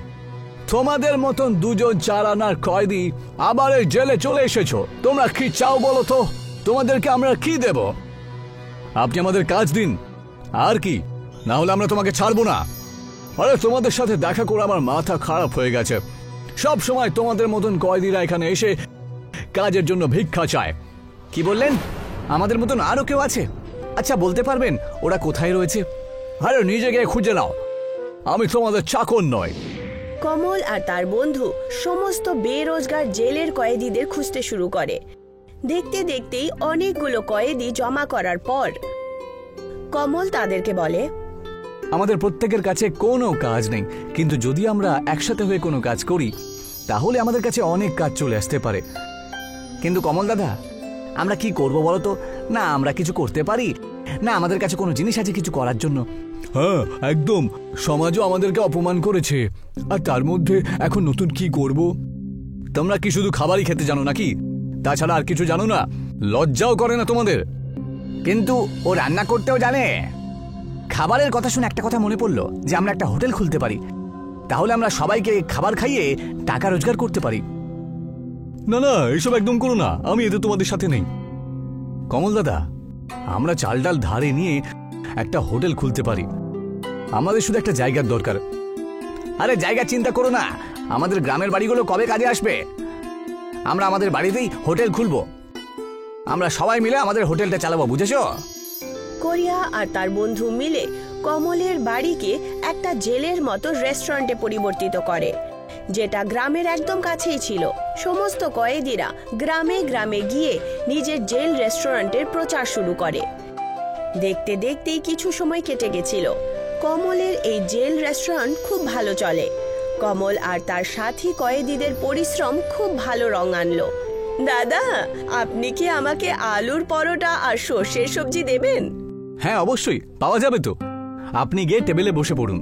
তোমাদের মতন দুজন চালানার কয়েদি আবার এই জেলে চলে এসেছো। তোমরা কি চাও বলো তো? তোমাদেরকে আমরা কি দেব? আপনি আমাদের কাজ দিন, আর কি, না হলে আমরা তোমাকে ছাড়বো না। আরে তোমাদের সাথে দেখা করে আমার মাথা খারাপ হয়ে গেছে। সব সময় তোমাদের মতন কয়েদিরা এখানে এসে কাজের জন্য ভিক্ষা চায়। কি বললেন? আমাদের মতন আরো কেউ আছে? আচ্ছা বলতে পারবেন ওরা কোথায় রয়েছে? আরে নিজে গিয়ে খুঁজে নাও, আমি তোমাদের চাকর নয়। কমল আর তার বন্ধু সমস্ত বেরোজগার জেলের কয়েদিদের খুঁজতে শুরু করে। দেখতে দেখতেই অনেকগুলো কয়েদি জমা করার পর কমল তাদেরকে বলে, আমাদের প্রত্যেকের কাছে কোনো কাজ নেই, কিন্তু যদি আমরা একসাথে হয়ে কোনো কাজ করি তাহলে আমাদের কাছে অনেক কাজ চলে আসতে পারে। কিন্তু কমল দাদা, আমরা কি করব বলো তো? না আমরা কিছু করতে পারি, না আমাদের কাছে কোনো জিনিস আছে কিছু করার জন্য। হ্যাঁ একদম, সমাজও আমাদেরকে অপমান করেছে, আর তার মধ্যে এখন নতুন কি করব? তোমরা কি শুধু খাবারই খেতে জানো নাকি? তাছাড়া আর কিছু জানো না? লজ্জাও করে না তোমাদের? কিন্তু ও রান্না করতেও জানে। খাবারের কথা শুনে একটা কথা মনে পড়লো যে আমরা একটা হোটেল খুলতে পারি, তাহলে আমরা সবাইকে খাবার খাইয়ে টাকা রোজগার করতে পারি। না না, এসব একদম করো না, আমি এতে তোমাদের সাথে নেই। কমল দাদা, আমরা চাল ডাল ধারে নিয়ে একটা হোটেল খুলতে পারি। আমাদের শুধু একটা জায়গার দরকার। আরে জায়গা চিন্তা করো না, আমাদের গ্রামের বাড়িগুলো কবে কাজে আসবে? আমরা আমাদের বাড়িতেই হোটেল খুলবো। আমরা সবাই মিলে আমাদের হোটেলটা চালাবো, বুঝেছো? কোরিয়া আর তার বন্ধু মিলে কমলের বাড়িকে একটা জেলের মতো রেস্টুরেন্টে পরিবর্তিত করে, যেটা গ্রামের একদম কাছেই ছিল। সমস্ত কয়েদিরা গ্রামে গ্রামে গিয়ে নিজের জেল রেস্টুরেন্টের প্রচার শুরু করে। দেখতে দেখতেই কিছু সময় কেটে গেছিল। কমলের এই জেল রেস্টুরেন্ট খুব ভালো চলে। কমল আর তার সাথী কয়েদিদের পরিশ্রম খুব ভালো রং আনলো। দাদা, আপনি কি আমাকে আলুর পরোটা আর সর্ষের সবজি দেবেন? হ্যাঁ অবশ্যই, পাওয়া যাবে তো। আপনি গিয়ে টেবিলে বসে পড়ুন।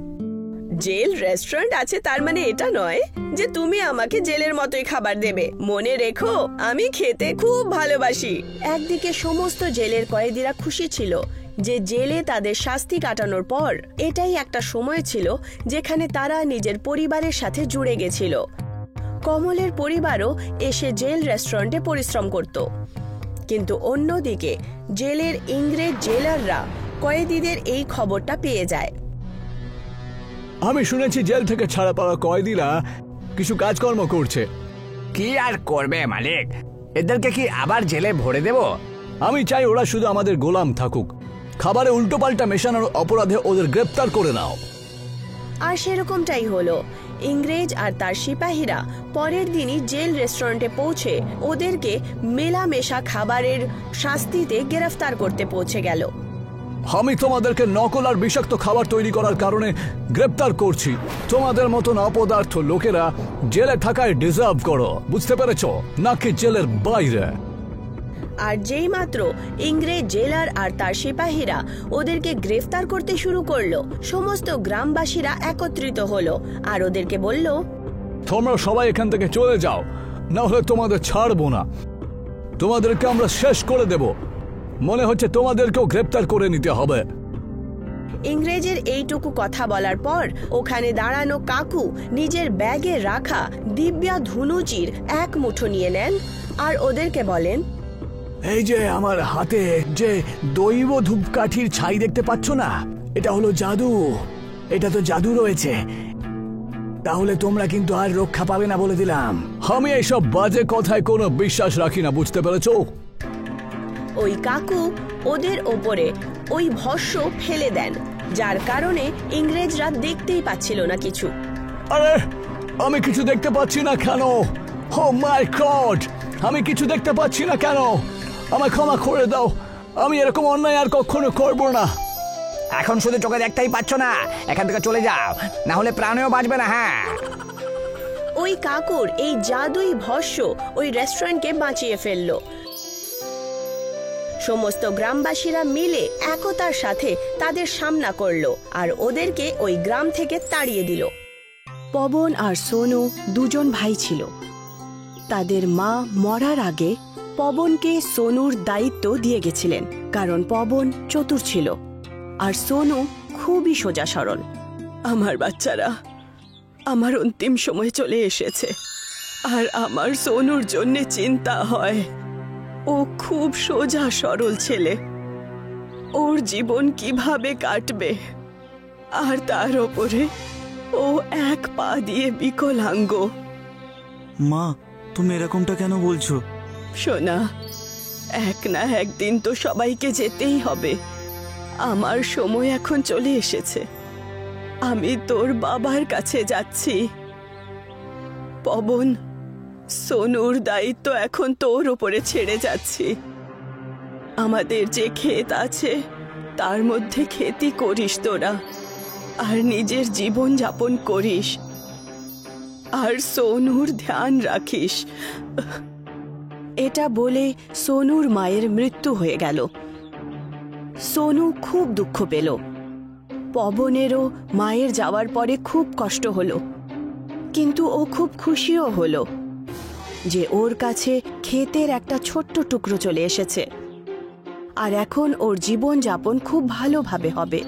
জেল রেস্টুরেন্ট আছে তার মানে এটা নয় যে তুমি আমাকে জেলের মতোই খাবার দেবে। মনে রেখো, আমি খেতে খুব ভালোবাসি। একদিকে সমস্ত জেলের কয়েদিরা খুশি ছিল যে জেলে তাদের শাস্তি কাটানোর পর এটাই একটা সময় ছিল যেখানে তারা নিজের পরিবারের সাথে জুড়ে গেছিল। কমলের পরিবারও এসে জেল রেস্টুরেন্টে পরিশ্রম করত, কিন্তু অন্যদিকে জেলের ইংরেজ জেলাররা কয়েদিদের এই খবরটা পেয়ে যায়। আমি শুনেছি জেল থেকে ছাড়া পাওয়া কয়েদিরা কিছু কাজকর্ম করছে। কি আর করবে মালিক, এদেরকে কি আবার জেলে ভরে দেব? আমি চাই ওরা শুধু আমাদের গোলাম থাকুক। খাবারে উল্টোপাল্টা মেশানোর অপরাধে ওদের গ্রেপ্তার করে নাও। আর সেরকমটাই হলো। ইংরেজ আর তার সিপাহীরা পরের দিনই জেল রেস্টুরেন্টে পৌঁছে ওদেরকে মেলামেশা খাবারের শাস্তিতে গ্রেফতার করতে পৌঁছে গেল। আমি তোমাদেরকে নকল আর বিষাক্ত খাবার তৈরি করার কারণে গ্রেপ্তার করছি। তোমাদের মতন অপদার্থ লোকেরা জেলে থাকায় ডিজার্ভ করো, বুঝতে পেরেছো? নাকি জেলের বাইরে। আর যেই মাত্র ইংরেজ জেলার আর তার সিপাহীরা ওদেরকে গ্রেফতার করতে শুরু করলো, সমস্ত গ্রামবাসীরা একত্রিত হলো আর ওদেরকে বলল, তোমরা সবাই এখান থেকে চলে যাও, না হলে তোমাদের ছাড়বো না। তোমাদেরকে আমরা শেষ করে দেব। মনে হচ্ছে তোমাদেরকেও গ্রেপ্তার করে নিতে হবে। ইংরেজের এইটুকু কথা বলার পর ওখানে দাঁড়ানো কাকু নিজের ব্যাগে রাখা দিব্যা ধনুচির এক মুঠো নিয়ে নেন আর ওদেরকে বলেন, এই যে আমার হাতে যে দৈব ধূপকাঠির ছাই দেখতে পাচ্ছ না, এটা হলো জাদু। এটা তো জাদু রয়েছে, তাহলে তোমরা কিন্তু আর রক্ষা পাবে না বলে দিলাম। আমি এইসব বাজে কথায় কোনো বিশ্বাস রাখি না, বুঝতে পেরেছো? ওই কাকু ওদের ওপরে ওই ভস্য ফেলে দেন, যার কারণে ইংরেজরা দেখতেই পাচ্ছিল না কিছু। আরে আমি কিছু দেখতে পাচ্ছি না কেন? ও মাই গড, আমি কিছু দেখতে পাচ্ছি না কেন? আমায় ক্ষমা করে দাও, আমি এরকম অন্যায় আর কখনো করব না। এখন শুধু চোখে দেখতেই পাচ্ছ না, এখান থেকে চলে যাও, না হলে প্রাণেও বাঁচবে না। হ্যাঁ, ওই কাকুর এই জাদুই ভস্য ওই রেস্টুরেন্টকে বাঁচিয়ে ফেলল। সমস্ত গ্রামবাসীরা মিলে একতার সাথে তাদের সামনা করলো আর ওদেরকে ওই গ্রাম থেকে তাড়িয়ে দিল। পবন আর সোনু দুজন ভাই ছিল। তাদের মা মরার আগে পবনকে সোনুর দায়িত্ব দিয়ে গেছিলেন, কারণ পবন চতুর ছিল আর সোনু খুবই সোজা সরল। আমার বাচ্চারা, আমার অন্তিম সময় চলে এসেছে আর আমার সোনুর জন্য চিন্তা হয়। ও খুব সোজা সরল ছেলে, ওর জীবন কিভাবে কাটবে, আর তার ওপরে ও এক পা দিয়ে বিকলাঙ্গ। মা, তুমি এরকমটা কেন বলছো? সোনা, এক না একদিন তো সবাইকে যেতেই হবে। আমার সময় এখন চলে এসেছে। আমি তোর বাবার কাছে যাচ্ছি। পবন, সোনুর দায়িত্ব এখন তোর ওপরে ছেড়ে যাচ্ছি। আমাদের যে ক্ষেত আছে তার মধ্যে খেতি করিস তোরা, আর নিজের জীবন যাপন করিস, আর সোনুর ধ্যান রাখিস। এটা বলে সোনুর মায়ের মৃত্যু হয়ে গেল। সোনু খুব দুঃখ পেল। পবনেরও মায়ের যাওয়ার পরে খুব কষ্ট হলো, কিন্তু ও খুব খুশিও হলো যে ওর কাছে ক্ষেতের একটা ছোট্ট টুকরো চলে এসেছে, আর এখন ওর জীবন যাপন খুব ভালোভাবে হবে।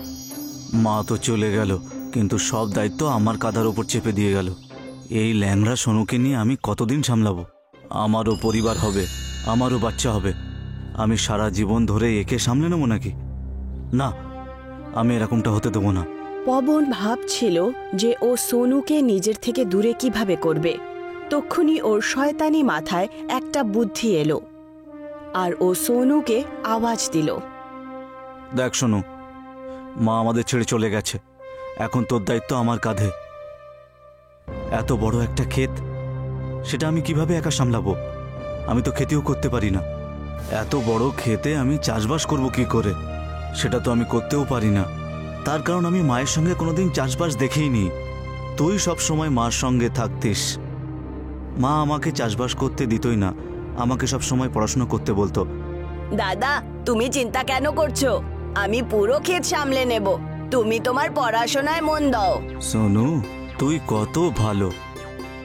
মা তো চলে গেল, কিন্তু সব দায়িত্ব আমার কাঁধার ওপর চেপে দিয়ে গেল। এই ল্যাংড়া সোনুকে নিয়ে আমি কতদিন সামলাবো? আমারও পরিবার হবে, আমারও বাচ্চা হবে। আমি সারা জীবন ধরে একে সামলে নেবো নাকি? না, আমি এরকমটা হতে দেবো না। পবন ভাবছিল যে ও সোনুকে নিজের থেকে দূরে কিভাবে করবে। তক্ষুনি ওর শয়তানি মাথায় একটা বুদ্ধি এলো, আর ও সোনুকে আওয়াজ দিল। দেখ সোনু, মা আমাদের ছেড়ে চলে গেছে, এখন তোর দায়িত্ব আমার কাঁধে। এত বড় একটা ক্ষেত, সেটা আমি কিভাবে একা সামলাবো? আমি তো খেতেও করতে পারি না। এত বড় ক্ষেতে আমি চাষবাস করব কি করে? সেটা তো আমি করতেও পারি না। তার কারণ আমি মায়ের সঙ্গে কোনোদিন চাষবাস দেখেইনি। তুই সব সময় মার সঙ্গে থাকতিস। মা আমাকে চাষবাস করতে দিতই না, আমাকে সব সময় পড়াশোনা করতে বলতো। দাদা, তুমি চিন্তা কেন করছো? আমি পুরো ক্ষেত সামলে নেব, তুমি তোমার পড়াশোনায় মন দাও। সোনু, তুই কত ভালো।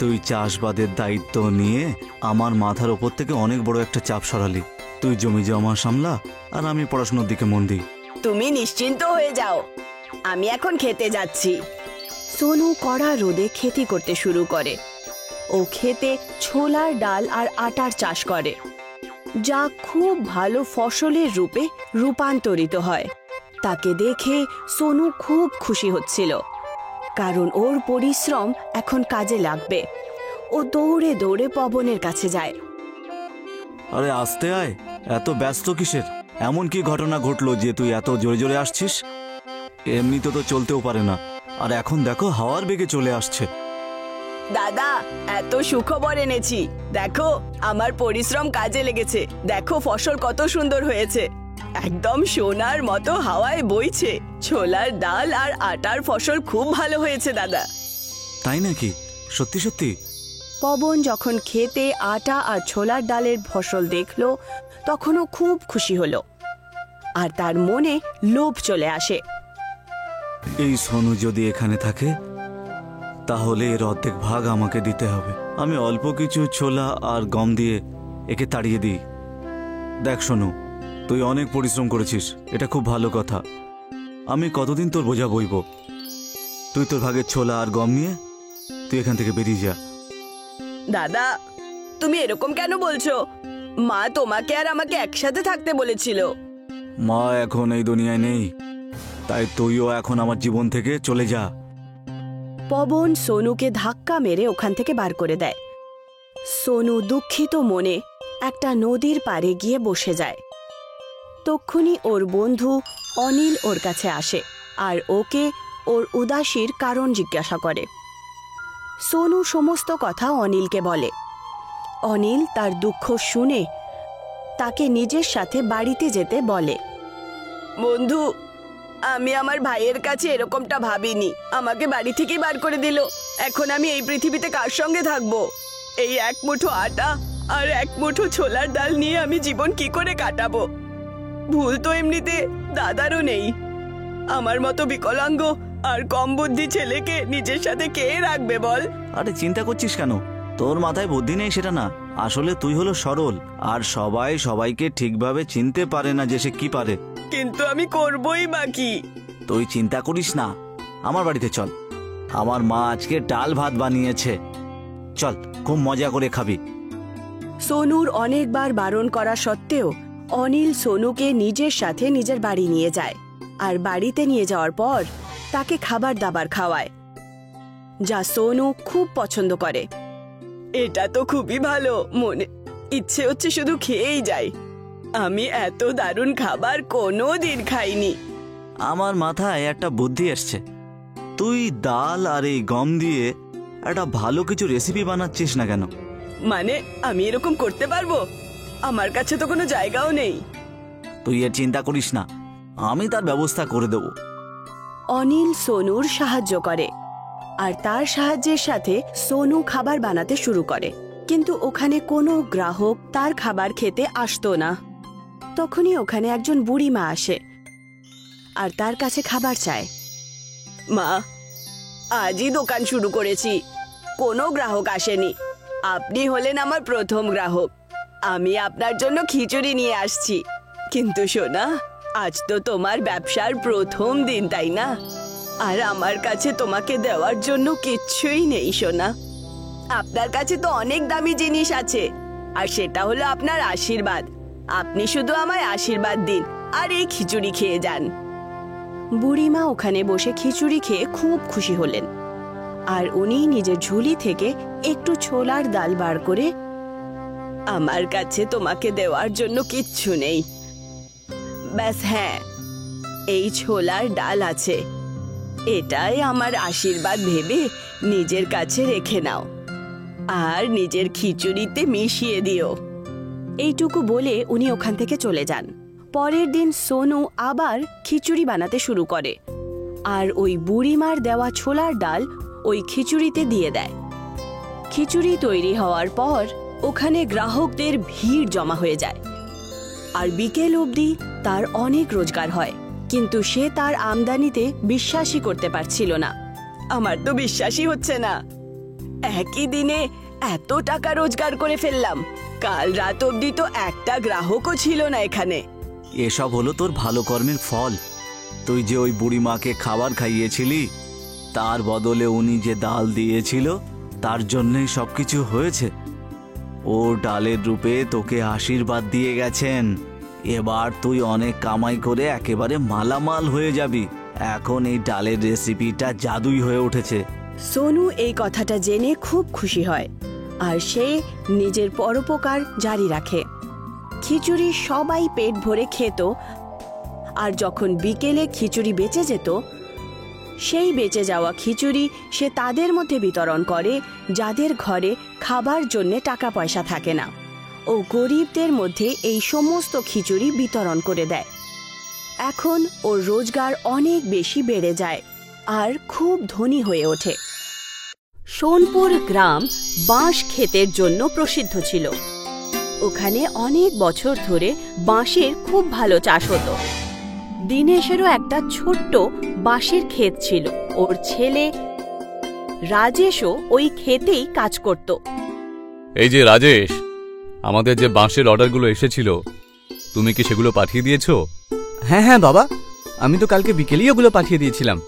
তুই চাষবাদের দায়িত্ব নিয়ে আমার মাথার ওপর থেকে অনেক বড় একটা চাপ সরালি। তুই জমি জমা সামলা, আর আমি পড়াশোনার দিকে মন দিই। তুমি নিশ্চিন্ত হয়ে যাও, আমি এখন খেতে যাচ্ছি। সোনু কড়া রোদে খেতি করতে শুরু করে। ও খেতে ছোলার ডাল আর আটার চাষ করে, যা খুব ভালো ফসলের রূপে রূপান্তরিত হয়। তাকে দেখে সোনু খুব খুশি হচ্ছিল, কারণ ওর পরিশ্রম এখন কাজে লাগবে। ও দৌড়ে দৌড়ে পবনের কাছে যায়। আরে আসতে আয়, এত ব্যস্ত কিসের? এমন কি ঘটনা ঘটলো যে তুই এত জোরে জোরে আসছিস? এমনিতে তো চলতেও পারে না, আর এখন দেখো হাওয়ার বেগে চলে আসছে। দাদা, এত সুখবর এনেছি। দেখো, আমার পরিশ্রম কাজে লেগেছে। দেখো ফসল কত সুন্দর হয়েছে, একদম সোনার মতো হাওয়ায় বইছে। ছোলার ডাল আর আটার ফসল খুব ভালো হয়েছে দাদা। তাই নাকি? সত্যি সত্যি? পবন যখন খেতে আটা আর ছোলার ডালের ফসল দেখলো, তখনও খুব খুশি হলো, আর তার মনে লোভ চলে আসে। এই সোনু যদি এখানে থাকে, তাহলে এর অর্ধেক ভাগ আমাকে দিতে হবে। আমি অল্প কিছু ছোলা আর গম দিয়ে একে তাড়িয়ে দিই। দেখ সোনু, তুই অনেক পরিশ্রম করেছিস, এটা খুব ভালো কথা। আমি কতদিন তোর বোঝা বইব? তুই তোর ভাগের ছোলা আর গম নিয়ে তুই এখান থেকে বেরিয়ে যা। দাদা, তুমি এরকম কেন বলছো? মা তোমাকে আর আমাকে একসাথে থাকতে বলেছিল। মা এখন এই দুনিয়ায় নেই, তাই তুইও এখন আমার জীবন থেকে চলে যা। পবন সোনুকে ধাক্কা মেরে ওখান থেকে বার করে দেয়। সোনু দুঃখিত মনে একটা নদীর পাড়ে গিয়ে বসে যায়। তক্ষুনি ওর বন্ধু অনিল ওর কাছে আসে, আর ওকে ওর উদাসীর কারণ জিজ্ঞাসা করে। সোনু সমস্ত কথা অনিলকে বলে। অনিল তার দুঃখ শুনে তাকে নিজের সাথে বাড়িতে যেতে বলে। বন্ধু, আমি আমার ভাইয়ের কাছে এরকমটা ভাবিনি। আমাকে বাড়ি থেকেই বার করে দিল। এখন আমি এই পৃথিবীতে কার সঙ্গে থাকবো? এই এক মুঠো আটা আর এক মুঠো ছোলার ডাল নিয়ে আমি জীবন কি করে কাটাবো? ভুল তো এমনিতে দাদারও নেই। আমার মতো বিকলাঙ্গ আর কম বুদ্ধি ছেলেকে নিজের সাথে কে রাখবে বল? আরে চিন্তা করছিস কেন? তোর মাথায় বুদ্ধি নেই সেটা না, আসলে তুই হলো সরল, আর সবাই সবাইকে ঠিকভাবে চিনতে পারে না যে সে কি পারে। কিন্তু আমি করবই বা কি? তুই চিন্তা করিস না, আমার বাড়িতে চল। আমার মা আজকে ডাল ভাত বানিয়েছে, চল খুব মজা করে খাবি। সোনুর অনেকবার বারণ করা সত্ত্বেও অনিল সোনুকে নিজের সাথে নিজের বাড়ি নিয়ে যায় আর বাড়িতে নিয়ে যাওয়ার পর তাকে খাবার দাবার খাওয়ায়, যা সোনু খুব পছন্দ করে। এটা তো খুবই ভালো, মনে ইচ্ছে হচ্ছে শুধু খেয়েই যাই। আমি এত দারুণ খাবার কোনো দিন খাইনি। আমার মাথায় একটা বুদ্ধি এসছে, তুই ডাল আর এই গম দিয়ে একটা ভালো কিছু রেসিপি বানাচ্ছিস না কেন? মানে আমি এরকম করতে পারবো? আমার কাছে তো কোনো জায়গাও নেই। তুই এর চিন্তা করিস না, আমি তার ব্যবস্থা করে দেব। অনিল সোনুর সাহায্য করে আর তার সাহায্যের সাথে সোনু খাবার বানাতে শুরু করে, কিন্তু ওখানে কোনো গ্রাহক তার খাবার খেতে আসতো না। তখনই ওখানে একজন বুড়ি মা আসে আর তার কাছে খাবার চায়। মা, আজই দোকান শুরু করেছি, কোনো গ্রাহক আসেনি। আপনি হলেন আমার প্রথম গ্রাহক। আমি আপনার জন্য খিচুড়ি নিয়ে আসছি। কিন্তু সোনা, আজ তো তোমার ব্যবসার প্রথম দিন, তাই না? আর আমার কাছে তোমাকে দেওয়ার জন্য কিচ্ছুই নেই সোনা। আপনার কাছে তো অনেক দামি জিনিস আছে, আর সেটা হলো আপনার আশীর্বাদ। আপনি শুধু আমায় আশীর্বাদ দিন আর এই খিচুড়ি খেয়ে যান। বুড়িমা ওখানে বসে খিচুড়ি খেয়ে খুব খুশি হলেন আর উনি নিজের ঝুলি থেকে একটু ছোলার ডাল বার করে, আমার কাছে তোমাকে দেওয়ার জন্য কিচ্ছু নেই, ব্যাস হ্যাঁ এই ছোলার ডাল আছে, এটাই আমার আশীর্বাদ ভেবে নিজের কাছে রেখে নাও আর নিজের খিচুড়িতে মিশিয়ে দিও। এইটুকু বলে উনি ওখান থেকে চলে যান। পরের দিন সোনু আবার খিচুড়ি বানাতে শুরু করে আর ওই বুড়িমার দেওয়া ছোলার ডাল ওই খিচুড়িতে দিয়ে দেয়। খিচুড়ি তৈরি হওয়ার পর ওখানে গ্রাহকদের ভিড় জমা হয়ে যায় আর বিকেল অবধি তার অনেক রোজগার হয়, কিন্তু সে তার আমদানিতে বিশ্বাসই করতে পারছিল না। আমার তো বিশ্বাসই হচ্ছে না, একই দিনে এত টাকা রোজগার করে ফেললাম। কাল রাত অবধি তো একটা গ্রাহকও ছিল না এখানে। এসব হলো তোর ভালো কর্মের ফল। তুই যে ওই বুড়িমাকে খাবার খাইয়েছিলি, তার বদলে উনি যে ডাল দিয়েছিল, তার জন্যই সবকিছু হয়েছে। ও ডালের রূপে তোকে আশীর্বাদ দিয়ে গেছেন। এবার তুই অনেক কামাই করে একেবারে মালামাল হয়ে যাবি। এখন এই ডালের রেসিপিটা জাদুই হয়ে উঠেছে। সোনু এই কথাটা জেনে খুব খুশি হয় আর সে নিজের পরোপকার জারি রাখে। খিচুড়ি সবাই পেট ভরে খেত আর যখন বিকেলে খিচুড়ি বেঁচে যেত, সেই বেঁচে যাওয়া খিচুড়ি সে তাদের মধ্যে বিতরণ করে যাদের ঘরে খাবার জন্য টাকা পয়সা থাকে না, ও গরিবদের মধ্যে এই সমস্ত খিচুড়ি বিতরণ করে দেয়। এখন ওর রোজগার অনেক বেশি বেড়ে যায় আর খুব ধনী হয়ে ওঠে। সোনপুর গ্রাম বাঁশ ক্ষেতের জন্য প্রসিদ্ধ ছিল। ওখানে অনেক বছর ধরে বাঁশের খুব ভালো চাষ হতো। দীনেশেরও একটা ছোট্ট বাঁশের ক্ষেত ছিল। ওর ছেলে রাজেশও ওই ক্ষেতেই কাজ করত। এই যে রাজেশ, আমাদের যে বাঁশের অর্ডারগুলো এসেছিল, তুমি কি সেগুলো পাঠিয়ে দিয়েছো? হ্যাঁ হ্যাঁ বাবা, আমি তো কালকে বিকেলেই ওগুলো পাঠিয়ে দিয়েছিলাম।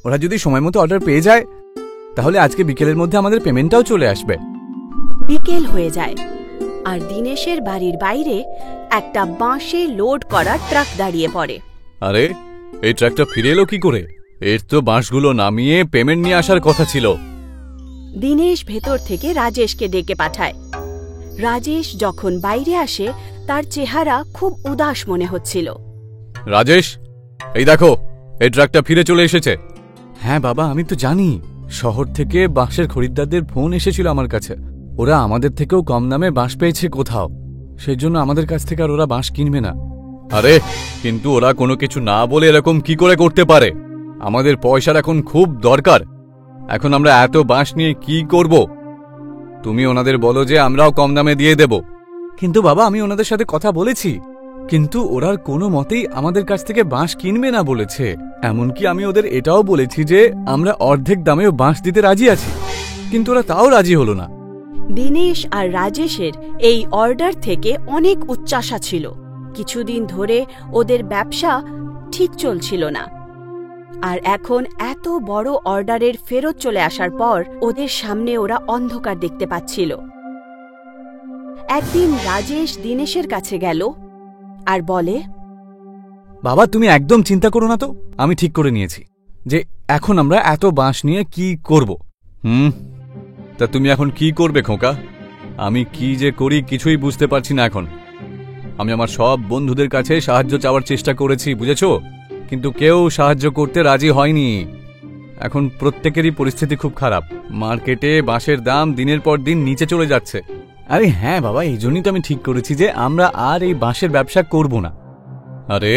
ওরা যদি সময় মতো অর্ডার পেয়ে যায় তাহলে আজকে বিকেলের মধ্যে আমাদের পেমেন্টটাও চলে আসবে। বিকেল হয়ে যায় আর দীনেশের বাড়ির বাইরে একটা বাঁশে লোড করা ট্রাক দাঁড়িয়ে পড়ে। আরে, এই ট্রাকটা ফিরে এলো কি করে? এর তো বাঁশগুলো নামিয়ে পেমেন্ট নিয়ে আসার কথা ছিল। দীনেশ ভেতর থেকে রাজেশকে ডেকে পাঠায়। রাজেশ যখন বাইরে আসে, তার চেহারা খুব উদাস মনে হচ্ছিল। রাজেশ, এই দেখো, এই ট্রাকটা ফিরে চলে এসেছে। হ্যাঁ বাবা, আমি তো জানি। শহর থেকে বাঁশের খরিদ্দারদের ফোন এসেছিল আমার কাছে। ওরা আমাদের থেকেও কম দামে বাঁশ পেয়েছে কোথাও, সেই জন্য আমাদের কাছ থেকে আর ওরা বাঁশ কিনবে না। আরে, কিন্তু ওরা কোনো কিছু না বলে এরকম কি করে করতে পারে? আমাদের পয়সার এখন খুব দরকার। এখন আমরা এত বাঁশ নিয়ে কি করব? তুমি ওনাদের বলো যে আমরাও কম দামে দিয়ে দেব। কিন্তু বাবা, আমি ওনাদের সাথে কথা বলেছি, কিন্তু ওরা কোনো মতেই আমাদের কাছ থেকে বাঁশ কিনবে না বলেছে। এমনকি আমি ওদের এটাও বলেছি যে আমরা অর্ধেক দামেও বাঁশ দিতে রাজি আছি, কিন্তু ওরা তাও রাজি হলো না। দীনেশ আর রাজেশের এই অর্ডার থেকে অনেক উচ্চাশা ছিল। কিছুদিন ধরে ওদের ব্যবসা ঠিক চলছিল না। আর এখন এত বড় অর্ডারের ফেরত চলে আসার পর ওদের সামনে ওরা অন্ধকার দেখতে পাচ্ছিল। একদিন রাজেশ দীনেশের কাছে গেল আর বলে, বাবা তুমি একদম চিন্তা করো না তো, আমি ঠিক করে নিয়েছি যে এখন আমরা এত বাঁশ নিয়ে কি করব। তা তুমি এখন কি করবে খোকা? আমি কি যে করি কিছুই বুঝতে পারছি না এখন। আমি আমার সব বন্ধুদের কাছে সাহায্য চাওয়ার চেষ্টা করেছি, বুঝেছো, কিন্তু কেউ সাহায্য করতে রাজি হয়নি। এখন প্রত্যেকেরই পরিস্থিতি খুব খারাপ। মার্কেটে বাঁশের দাম দিনের পর দিন নিচে চলে যাচ্ছে। আরে হ্যাঁ বাবা, এই জন্যই তো আমি ঠিক করেছি যে আমরা আর এই বাঁশের ব্যবসা করব না। আরে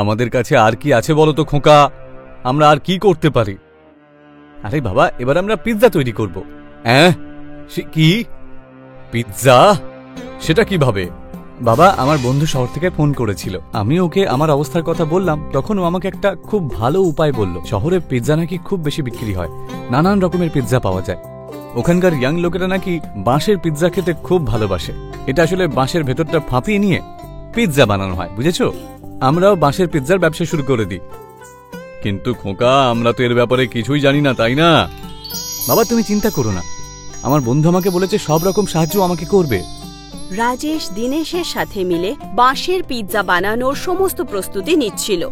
আমাদের কাছে আর কি আছে বলো তো খোকা, আমরা আর কি করতে পারি? আরে বাবা, এবার আমরা পিৎজা তৈরি করব। কি পিৎজা? সেটা কিভাবে? বাবা, আমার বন্ধু শহর থেকে ফোন করেছিল, আমি ওকে আমার অবস্থার কথা বললাম, তখন ও আমাকে একটা খুব ভালো উপায় বলল। শহরে পিৎজা নাকি খুব বেশি বিক্রি হয়, নানান রকমের পিৎজা পাওয়া যায়। ওখানকার ইয়াং লোকেরা নাকি বাঁশের পিৎজা খেতে খুব ভালোবাসে। এটা আসলে বাঁশের ভেতরটা ফাঁপিয়ে নিয়ে পিৎজা বানানো হয়, বুঝেছো? আমরাও বাঁশের পিৎজার ব্যবসা শুরু করে দিই। কিন্তু খোকা, আমরা তো এর ব্যাপারে কিছুই জানি না, তাই না? বাবা তুমি চিন্তা করো না, আমার বন্ধু আমাকে বলেছে সব রকম সাহায্য আমাকে করবে। রাজেশ দীনেশের সাথে মিলে বাঁশের পিৎজা বানানোর সমস্ত প্রস্তুতি নিচ্ছিল,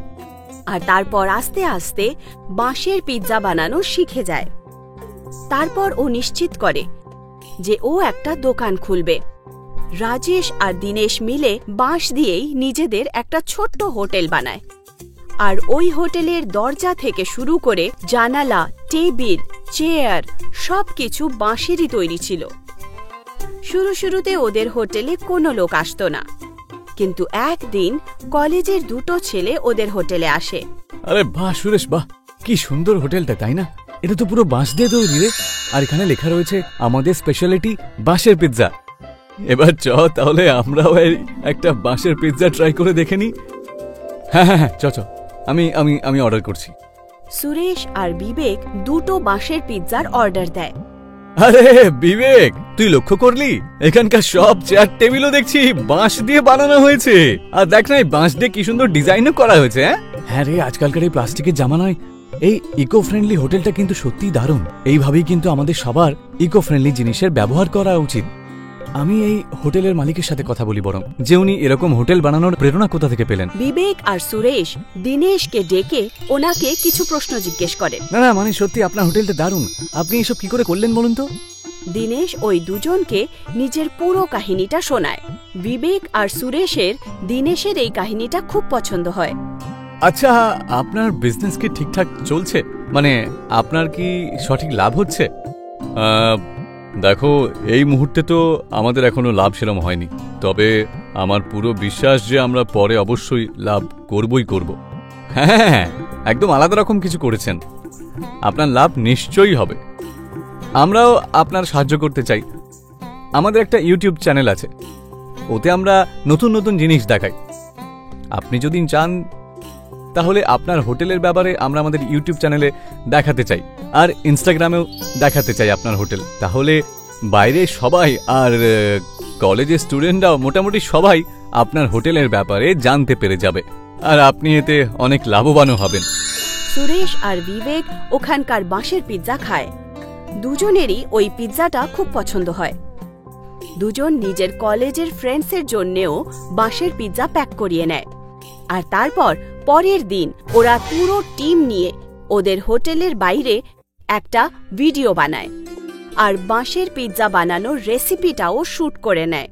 আর তারপর আস্তে আস্তে বাঁশের পিৎজা বানানো শিখে যায়। তারপর ও নিশ্চিত করে যে ও একটা দোকান খুলবে। রাজেশ আর দীনেশ মিলে বাঁশ দিয়েই নিজেদের একটা ছোট্ট হোটেল বানায়, আর ওই হোটেলের দরজা থেকে শুরু করে জানালা, টেবিল, চেয়ার সবকিছু বাঁশেরই তৈরি ছিল। শুরুতে ওদের হোটেলে কোনো লোক আসতো না, কিন্তু একদিন কলেজের দুটো ছেলে ওদের হোটেলে আসে। আরে বাহ সুরেশ, বাহ কি সুন্দর হোটেলটা, তাই না? এটা তো পুরো বাঁশ দিয়ে তৈরি রে, আর এখানে লেখা রয়েছে আমাদের স্পেশালিটি বাঁশের পিৎজা। এবার চ তাহলে আমরাও একটা বাঁশের পিৎজা ট্রাই করে দেখে নি। হ্যাঁ হ্যাঁ চ চ, আমি অর্ডার করছি। সুরেশ আর বিবেক দুটো বাঁশের পিৎজার অর্ডার দেয়। আরে বিবেক, তুই লক্ষ্য করলি এখানকার সব চেয়ার টেবিলও দেখছি বাঁশ দিয়ে বানানো হয়েছে, আর দেখ না এই বাঁশ দিয়ে কি সুন্দর ডিজাইনও করা হয়েছে। হ্যাঁ রে, আজকালকার এই প্লাস্টিকের জামানায় এই ইকো ফ্রেন্ডলি হোটেলটা কিন্তু সত্যিই দারুণ। এইভাবেই কিন্তু আমাদের সবার ইকো ফ্রেন্ডলি জিনিসের ব্যবহার করা উচিত। আমি এই হোটেলের মালিকের সাথে কথা বলি বরং, যে উনি এরকম হোটেল বানানোর প্রেরণা কোথা থেকে পেলেন। বিবেক আর সুরেশ দীনেশকে ডেকে ওনাকে কিছু প্রশ্ন জিজ্ঞেস করে। না না, মানে সত্যি আপনার হোটেলটা দারুণ, আপনি এসব কি করে করলেন বলুন তো? দীনেশ ওই দুজনকে নিজের পুরো কাহিনীটা শোনায়। বিবেক আর সুরেশের দীনেশের এই কাহিনীটা খুব পছন্দ হয়। আচ্ছা, আপনার বিজনেস কি ঠিকঠাক চলছে? মানে আপনার কি সঠিক লাভ হচ্ছে? দেখো, এই মুহূর্তে তো আমাদের এখনো লাভ সেরকম হয়নি, তবে আমার পুরো বিশ্বাস যে আমরা পরে অবশ্যই লাভ করবই করব। হ্যাঁ, একদম আলাদা রকম কিছু করেছেন, আপনার লাভ নিশ্চয়ই হবে। আমরাও আপনার সাহায্য করতে চাই। আমাদের একটা ইউটিউব চ্যানেল আছে, ওতে আমরা নতুন নতুন জিনিস দেখাই। আপনি যদি চান তাহলে আপনার হোটেলের ব্যাপারে আমরা আমাদের ইউটিউব চ্যানেলে দেখাতে চাই, আর ইনস্টাগ্রামেও দেখাতে চাই আপনার হোটেল। তাহলে বাইরে সবাই আর কলেজের স্টুডেন্টরাও মোটামুটি সবাই আপনার হোটেলের ব্যাপারে জানতে পেরে যাবে, আর আপনি এতে অনেক লাভবানও হবেন। সুরেশ আর বিবেক ওখানকার বাঁশের পিৎজা খায়। দুজনেরই ওই পিৎজাটা খুব পছন্দ হয়। দুজন নিজের কলেজের ফ্রেন্ডসের জন্যেও বাঁশের পিৎজা প্যাক করিয়ে নেয়, আর তারপর পরের দিন ওরা পুরো টিম নিয়ে ওদের হোটেলের বাইরে একটা ভিডিও বানায়, আর বাঁশের পিৎজা বানানোর রেসিপিটাও শুট করে নেয়।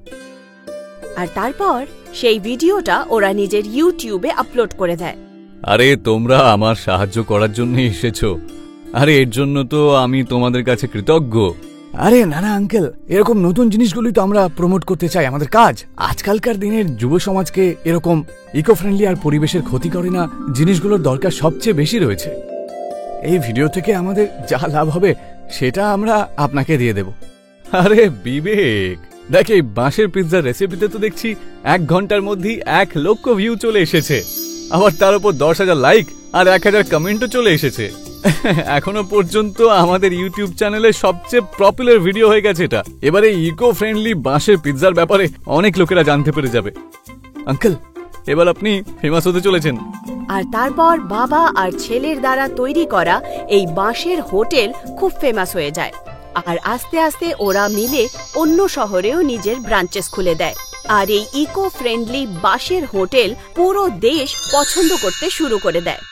আর তারপর সেই ভিডিওটা ওরা নিজের ইউটিউবে আপলোড করে দেয়। আরে তোমরা আমার সাহায্য করার জন্য এসেছো, আরে এর জন্য তো আমি তোমাদের কাছে কৃতজ্ঞ। আরে না না আঙ্কেল, এরকম নতুন জিনিসগুলোই তো আমরা প্রমোট করতে চাই, আমাদের কাজ। আজকালকার দিনের যুব সমাজকে এরকম ইকো ফ্রেন্ডলি আর পরিবেশের ক্ষতি করে না জিনিসগুলোর দরকার সবচেয়ে বেশি রয়েছে। এই ভিডিও থেকে আমাদের যা লাভ হবে সেটা আমরা আপনাকে দিয়ে দেব। আরে বিবেক, দেখ এই বাঁশের পিৎজার রেসিপিতে তো দেখছি 1 ঘন্টার মধ্যেই 1 লক্ষ ভিউ চলে এসেছে, আবার তার উপর 10,000 লাইক আর 1000 কমেন্টও চলে এসেছে। এখনো পর্যন্ত আমাদের ইউটিউব চ্যানেলে সবচেয়ে পপুলার ভিডিও হয়ে গেছে এটা। এবারে ইকো ফ্রেন্ডলি বাঁশের পিৎজার ব্যাপারে অনেক লোকেরা জানতে পেরে যাবে। আঙ্কেল, এবার আপনি ফেমাস হতে চলেছেন। আর তারপর বাবা আর ছেলের দ্বারা তৈরি করা এই বাঁশের হোটেল খুব ফেমাস হয়ে যায়। আর আস্তে আস্তে ওরা মিলে অন্য শহরেও নিজের ব্রাঞ্চেস খুলে দেয়। আর এই ইকো ফ্রেন্ডলি বাঁশের হোটেল পুরো দেশ পছন্দ করতে শুরু করে দেয়।